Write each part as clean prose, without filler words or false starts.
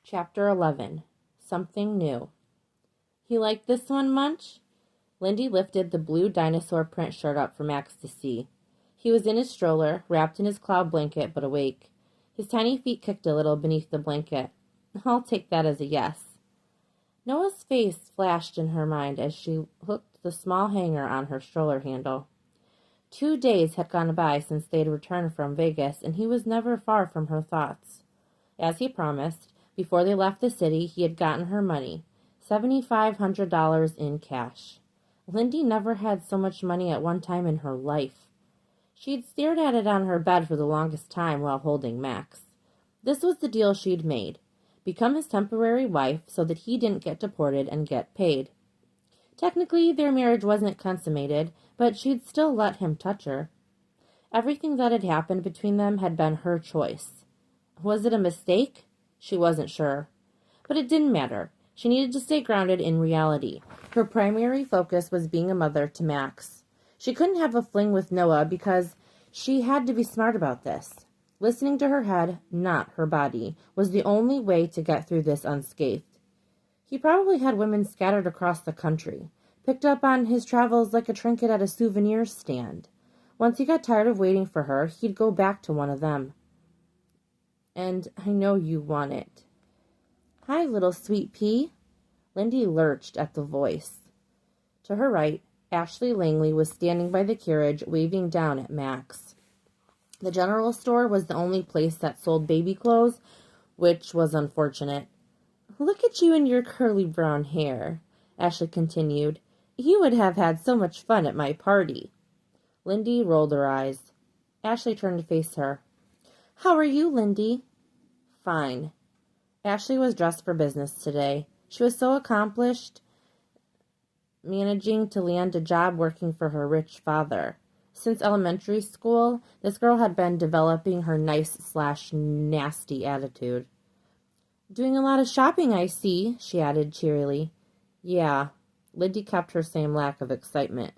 Chapter 11. Something New. You like this one, Munch? Lindy lifted the blue dinosaur print shirt up for Max to see. He was in his stroller, wrapped in his cloud blanket, but awake. His tiny feet kicked a little beneath the blanket. I'll take that as a yes. Noah's face flashed in her mind as she hooked the small hanger on her stroller handle. 2 days had gone by since they had returned from Vegas, and he was never far from her thoughts. As he promised, before they left the city, he had gotten her money, $7,500 in cash. Lindy never had so much money at one time in her life. She'd stared at it on her bed for the longest time while holding Max. This was the deal she'd made. Become his temporary wife so that he didn't get deported and get paid. Technically, their marriage wasn't consummated, but she'd still let him touch her. Everything that had happened between them had been her choice. Was it a mistake? She wasn't sure. But it didn't matter. She needed to stay grounded in reality. Her primary focus was being a mother to Max. She couldn't have a fling with Noah because she had to be smart about this. Listening to her head, not her body, was the only way to get through this unscathed. He probably had women scattered across the country, picked up on his travels like a trinket at a souvenir stand. Once he got tired of waiting for her, he'd go back to one of them. And I know you want it. Hi, little sweet pea. Lindy lurched at the voice. To her right, Ashley Langley was standing by the carriage, waving down at Max. The general store was the only place that sold baby clothes, which was unfortunate. Look at you and your curly brown hair, Ashley continued. You would have had so much fun at my party. Lindy rolled her eyes. Ashley turned to face her. How are you, Lindy? Fine. Ashley was dressed for business today. She was so accomplished, managing to land a job working for her rich father. Since elementary school, this girl had been developing her nice/nasty attitude. Doing a lot of shopping, I see, she added cheerily. Yeah, Lindy kept her same lack of excitement.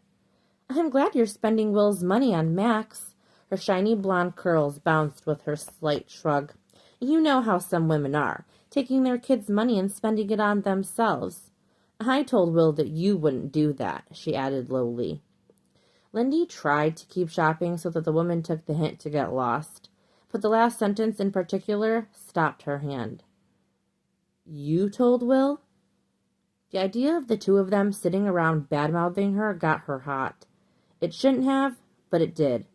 I'm glad you're spending Will's money on Max. Her shiny blonde curls bounced with her slight shrug. You know how some women are, taking their kids' money and spending it on themselves. I told Will that you wouldn't do that, she added lowly. Lindy tried to keep shopping so that the woman took the hint to get lost, but the last sentence in particular stopped her hand. You told Will? The idea of the two of them sitting around bad-mouthing her got her hot. It shouldn't have, but it did.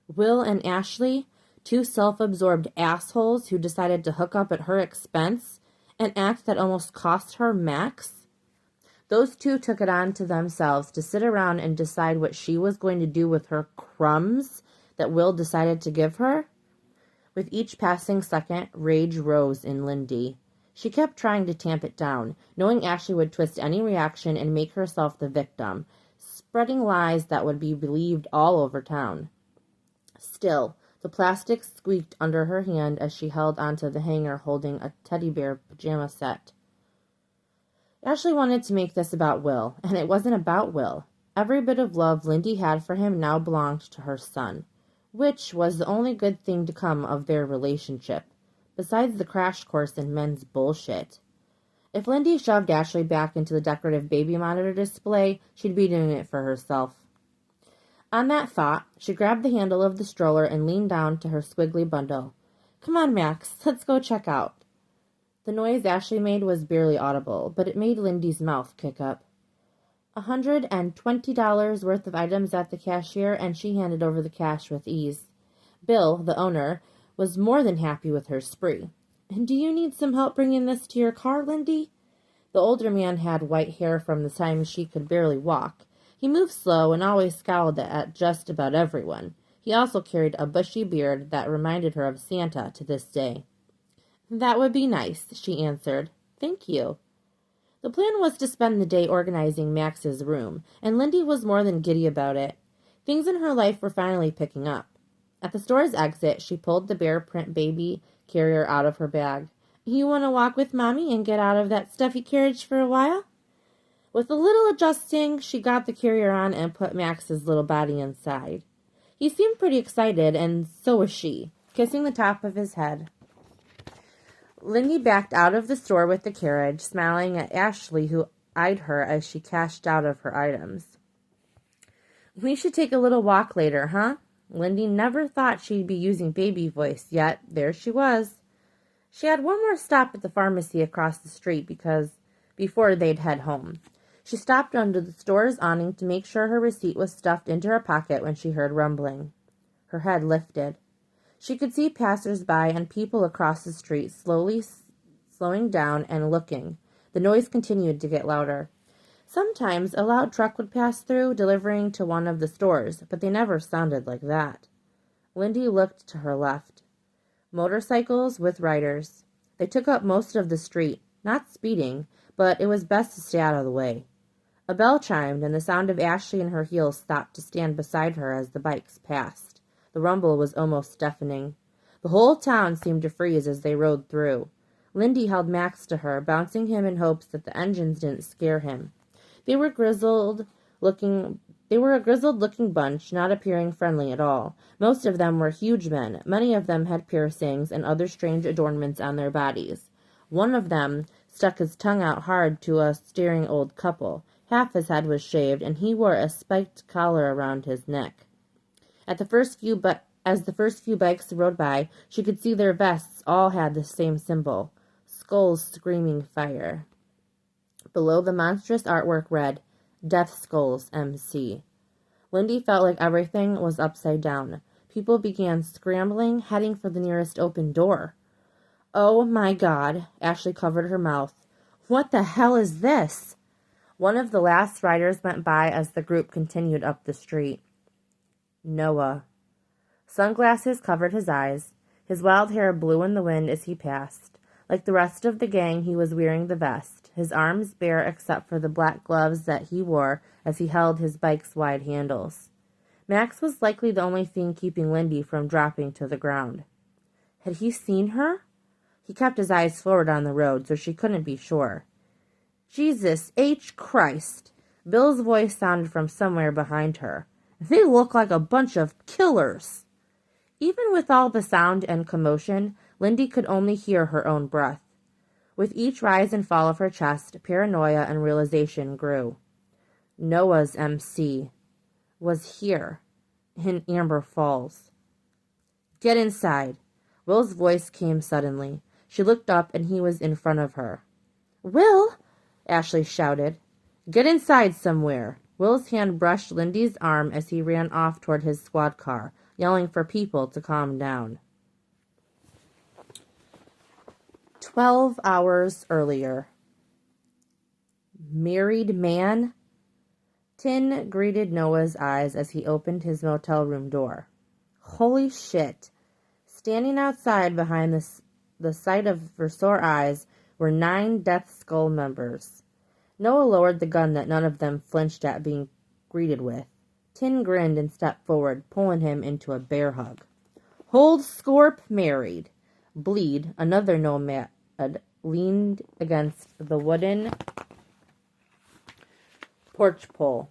Will and Ashley, two self-absorbed assholes who decided to hook up at her expense, an act that almost cost her Max. Those two took it on to themselves to sit around and decide what she was going to do with her crumbs that Will decided to give her. With each passing second, rage rose in Lindy. She kept trying to tamp it down, knowing Ashley would twist any reaction and make herself the victim, spreading lies that would be believed all over town. Still, the plastic squeaked under her hand as she held onto the hanger holding a teddy bear pajama set. Ashley wanted to make this about Will, and it wasn't about Will. Every bit of love Lindy had for him now belonged to her son, which was the only good thing to come of their relationship, besides the crash course in men's bullshit. If Lindy shoved Ashley back into the decorative baby monitor display, she'd be doing it for herself. On that thought, she grabbed the handle of the stroller and leaned down to her squiggly bundle. Come on, Max, let's go check out. The noise Ashley made was barely audible, but it made Lindy's mouth kick up. $120 worth of items at the cashier, and she handed over the cash with ease. Bill, the owner, was more than happy with her spree. Do you need some help bringing this to your car, Lindy? The older man had white hair from the time she could barely walk. He moved slow and always scowled at just about everyone. He also carried a bushy beard that reminded her of Santa to this day. That would be nice, she answered. Thank you. The plan was to spend the day organizing Max's room, and Lindy was more than giddy about it. Things in her life were finally picking up. At the store's exit, she pulled the bear print baby carrier out of her bag. You want to walk with Mommy and get out of that stuffy carriage for a while? With a little adjusting, she got the carrier on and put Max's little body inside. He seemed pretty excited, and so was she, kissing the top of his head. Lindy backed out of the store with the carriage, smiling at Ashley, who eyed her as she cashed out of her items. We should take a little walk later, huh? Lindy never thought she'd be using baby voice, yet there she was. She had one more stop at the pharmacy across the street before they'd head home. She stopped under the store's awning to make sure her receipt was stuffed into her pocket when she heard rumbling. Her head lifted. She could see passers-by and people across the street slowing down and looking. The noise continued to get louder. Sometimes a loud truck would pass through, delivering to one of the stores, but they never sounded like that. Lindy looked to her left. Motorcycles with riders. They took up most of the street, not speeding, but it was best to stay out of the way. A bell chimed, and the sound of Ashley and her heels stopped to stand beside her as the bikes passed. The rumble was almost deafening. The whole town seemed to freeze as they rode through. Lindy held Max to her, bouncing him in hopes that the engines didn't scare him. They were a grizzled-looking bunch, not appearing friendly at all. Most of them were huge men. Many of them had piercings and other strange adornments on their bodies. One of them stuck his tongue out hard to a staring old couple. Half his head was shaved, and he wore a spiked collar around his neck. As the first few bikes rode by, she could see their vests all had the same symbol: skulls screaming fire. Below the monstrous artwork read, Death Skulls, MC. Lindy felt like everything was upside down. People began scrambling, heading for the nearest open door. Oh my God, Ashley covered her mouth. What the hell is this? One of the last riders went by as the group continued up the street. Noah. Sunglasses covered his eyes. His wild hair blew in the wind as he passed. Like the rest of the gang, he was wearing the vest, his arms bare except for the black gloves that he wore as he held his bike's wide handles. Max was likely the only thing keeping Lindy from dropping to the ground. Had he seen her? He kept his eyes forward on the road, so she couldn't be sure. Jesus H. Christ! Bill's voice sounded from somewhere behind her. They look like a bunch of killers! Even with all the sound and commotion, Lindy could only hear her own breath. With each rise and fall of her chest, paranoia and realization grew. Noah's MC was here, in Amber Falls. Get inside. Will's voice came suddenly. She looked up, and he was in front of her. Will! Ashley shouted. Get inside somewhere. Will's hand brushed Lindy's arm as he ran off toward his squad car, yelling for people to calm down. 12 hours earlier. Married man? Tin greeted Noah's eyes as he opened his motel room door. Holy shit. Standing outside behind the sight of her sore eyes were 9 Death Skull members. Noah lowered the gun that none of them flinched at being greeted with. Tin grinned and stepped forward, pulling him into a bear hug. Hold Scorp married. Bleed, another Nomad, leaned against the wooden porch pole.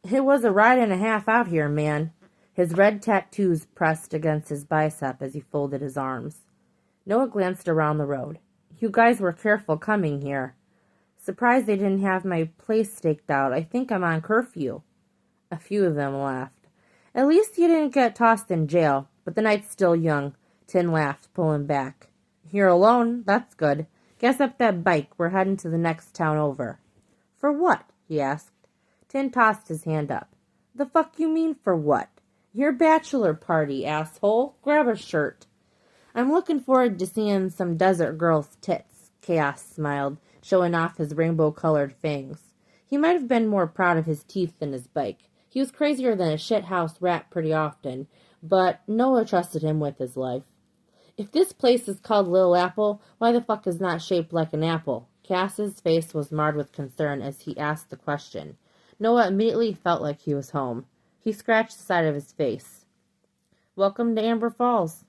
It was a ride and a half out here, man. His red tattoos pressed against his bicep as he folded his arms. Noah glanced around the road. You guys were careful coming here. Surprised they didn't have my place staked out. I think I'm on curfew. A few of them laughed. At least you didn't get tossed in jail, but the night's still young. Tin laughed, pulling back. You're alone? That's good. Guess up that bike. We're heading to the next town over. For what? He asked. Tin tossed his hand up. The fuck you mean for what? Your bachelor party, asshole. Grab a shirt. I'm looking forward to seeing some desert girl's tits. Chaos smiled, showing off his rainbow-colored fangs. He might have been more proud of his teeth than his bike. He was crazier than a shithouse rat pretty often, but Noah trusted him with his life. If this place is called Little Apple, why the fuck is not shaped like an apple? Cass's face was marred with concern as he asked the question. Noah immediately felt like he was home. He scratched the side of his face. Welcome to Amber Falls.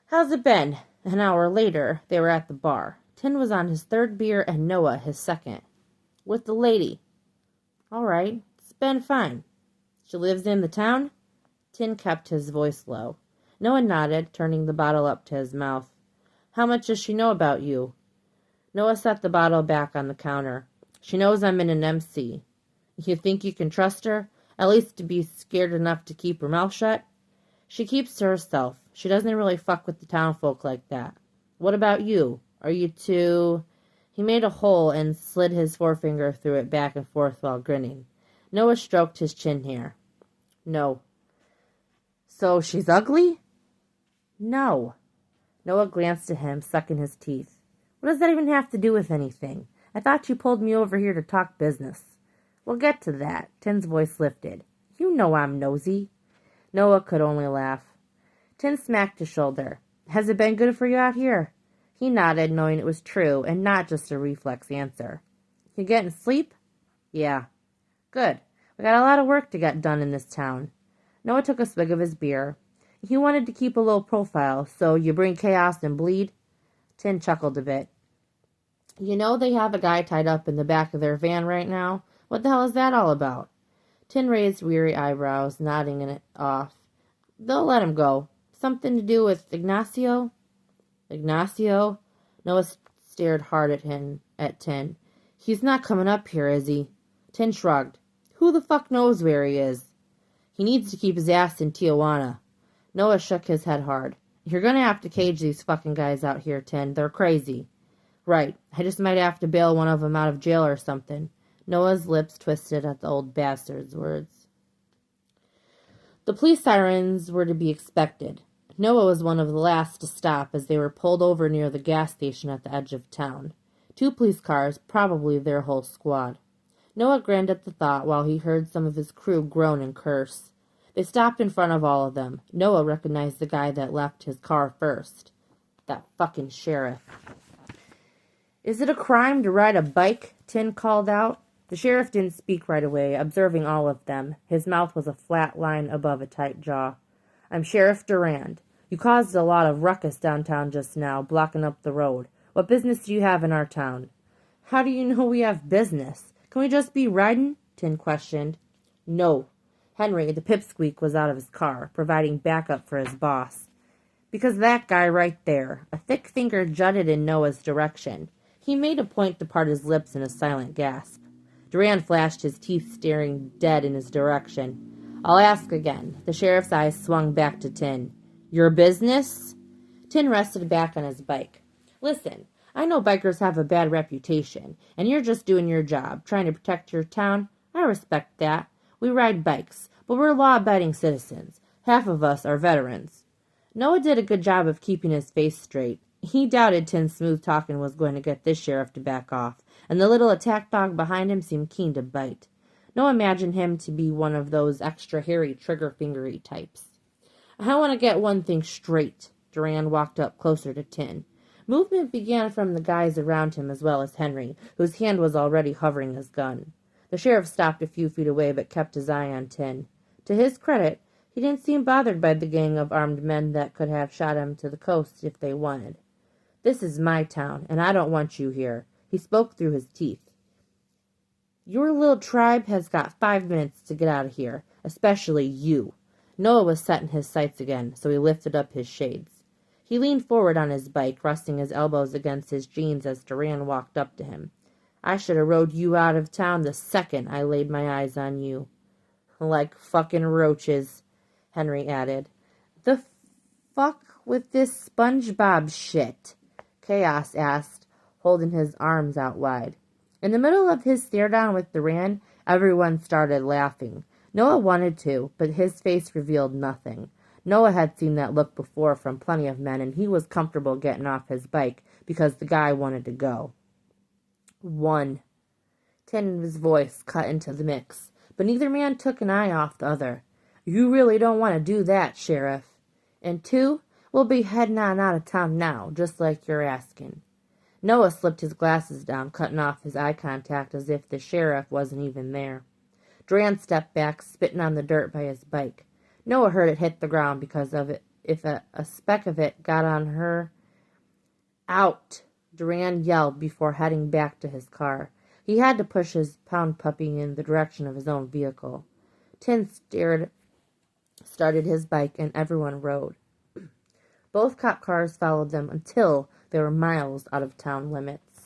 How's it been? An hour later, they were at the bar. Tin was on his 3rd beer and Noah his 2nd. With the lady. All right, it's been fine. She lives in the town? Tin kept his voice low. Noah nodded, turning the bottle up to his mouth. How much does she know about you? Noah set the bottle back on the counter. She knows I'm in an MC. You think you can trust her? At least to be scared enough to keep her mouth shut? She keeps to herself. She doesn't really fuck with the townfolk like that. What about you? Are you too... He made a hole and slid his forefinger through it back and forth while grinning. Noah stroked his chin hair. No. So she's ugly? No. Noah glanced at him, sucking his teeth. What does that even have to do with anything? I thought you pulled me over here to talk business. We'll get to that. Tin's voice lifted. You know I'm nosy. Noah could only laugh. Tin smacked his shoulder. Has it been good for you out here? He nodded, knowing it was true, and not just a reflex answer. You getting sleep? Yeah. Good. We got a lot of work to get done in this town. Noah took a swig of his beer. He wanted to keep a low profile, so you bring chaos and bleed? Tin chuckled a bit. You know they have a guy tied up in the back of their van right now? What the hell is that all about? Tin raised weary eyebrows, nodding it off. They'll let him go. Something to do with Ignacio? Ignacio? Noah stared hard at Tin. He's not coming up here, is he? Tin shrugged. Who the fuck knows where he is? He needs to keep his ass in Tijuana. Noah shook his head hard. You're gonna have to cage these fucking guys out here, Tin. They're crazy. Right. I just might have to bail one of them out of jail or something. Noah's lips twisted at the old bastard's words. The police sirens were to be expected. Noah was one of the last to stop as they were pulled over near the gas station at the edge of town. 2 police cars, probably their whole squad. Noah grinned at the thought while he heard some of his crew groan and curse. They stopped in front of all of them. Noah recognized the guy that left his car first. That fucking sheriff. Is it a crime to ride a bike? Tin called out. The sheriff didn't speak right away, observing all of them. His mouth was a flat line above a tight jaw. I'm Sheriff Durand. You caused a lot of ruckus downtown just now, blocking up the road. What business do you have in our town? How do you know we have business? Can we just be riding? Tin questioned. No. Henry, the pipsqueak, was out of his car, providing backup for his boss. Because that guy right there. A thick finger jutted in Noah's direction. He made a point to part his lips in a silent gasp. Durand flashed his teeth, staring dead in his direction. I'll ask again. The sheriff's eyes swung back to Tin. Your business? Tin rested back on his bike. Listen, I know bikers have a bad reputation, and you're just doing your job, trying to protect your town. I respect that. We ride bikes, but we're law-abiding citizens. Half of us are veterans. Noah did a good job of keeping his face straight. He doubted Tin's smooth talking was going to get this sheriff to back off, and the little attack dog behind him seemed keen to bite. Noah imagined him to be one of those extra hairy, trigger-fingery types. I want to get one thing straight. Durand walked up closer to Tin. Movement began from the guys around him as well as Henry, whose hand was already hovering his gun. The sheriff stopped a few feet away but kept his eye on Tin. To his credit, he didn't seem bothered by the gang of armed men that could have shot him to the coast if they wanted. This is my town, and I don't want you here. He spoke through his teeth. Your little tribe has got 5 minutes to get out of here, especially you. Noah was setting his sights again, so he lifted up his shades. He leaned forward on his bike, resting his elbows against his jeans as Durand walked up to him. I should have rode you out of town the second I laid my eyes on you. Like fucking roaches, Henry added. The fuck with this SpongeBob shit? Chaos asked, holding his arms out wide. In the middle of his stare-down with Durand, everyone started laughing. Noah wanted to, but his face revealed nothing. Noah had seen that look before from plenty of men, and he was comfortable getting off his bike because the guy wanted to go. 1. Tin's voice cut into the mix, but neither man took an eye off the other. You really don't want to do that, Sheriff. And 2, we'll be heading on out of town now, just like you're asking. Noah slipped his glasses down, cutting off his eye contact as if the sheriff wasn't even there. Durand stepped back, spitting on the dirt by his bike. Noah heard it hit the ground because of it. If a speck of it got on her... Out! Durand yelled before heading back to his car. He had to push his pound puppy in the direction of his own vehicle. Tin started his bike, and everyone rode. Both cop cars followed them until They were miles out of town limits.